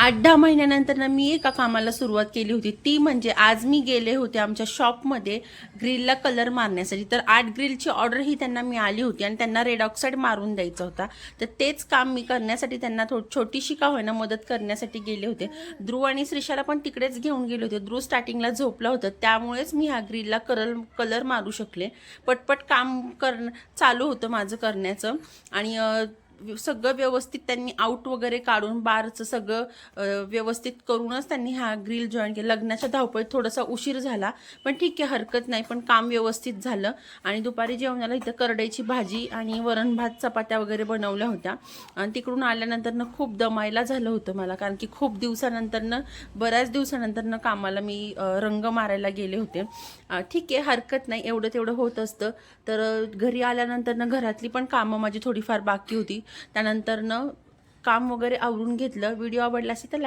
8-10 महिन्यानंतर ना मी एका कामाला सुरुवात केली होती, ती म्हणजे आज मी गेले होते आमच्या शॉपमध्ये ग्रिलला कलर मारण्यासाठी. तर 8 ग्रिलची ऑर्डर ही त्यांना मिळाली होती आणि त्यांना रेड ऑक्साईड मारून द्यायचा होता. तर तेच काम मी करण्यासाठी त्यांना छोटीशी का होईना मदत करण्यासाठी गेले होते. ध्रुव आणि श्रीशाला पण तिकडेच घेऊन गेले होते. ध्रुव स्टार्टिंगला झोपला होता, त्यामुळेच मी ह्या ग्रिलला कलर मारू शकले. पटपट काम चालू होतं माझं करण्याचं आणि सगळं व्यवस्थित त्यांनी आउट वगैरे काढून बारचं सगळं व्यवस्थित करूनच त्यांनी हा ग्रिल जॉईन केला. लग्नाच्या धावपळीत थोडासा उशीर झाला, पण ठीक आहे, हरकत नाही, पण काम व्यवस्थित झालं. आणि दुपारी जेवणाला इथं करडईची भाजी आणि वरण भात चपात्या वगैरे बनवल्या होत्या. आणि तिकडून आल्यानंतरनं खूप दमायला झालं होतं मला, कारण की खूप दिवसानंतरनं, बऱ्याच दिवसानंतरनं कामाला मी रंग मारायला गेले होते. ठीक आहे, हरकत नाही, एवढं तेवढं होत असतं. तर घरी आल्यानंतरनं घरातली पण कामं माझी थोडीफार बाकी होती. त्यानंतरनं काम वगैरे आवरून घेतलं. व्हिडिओ आवडला असेल तर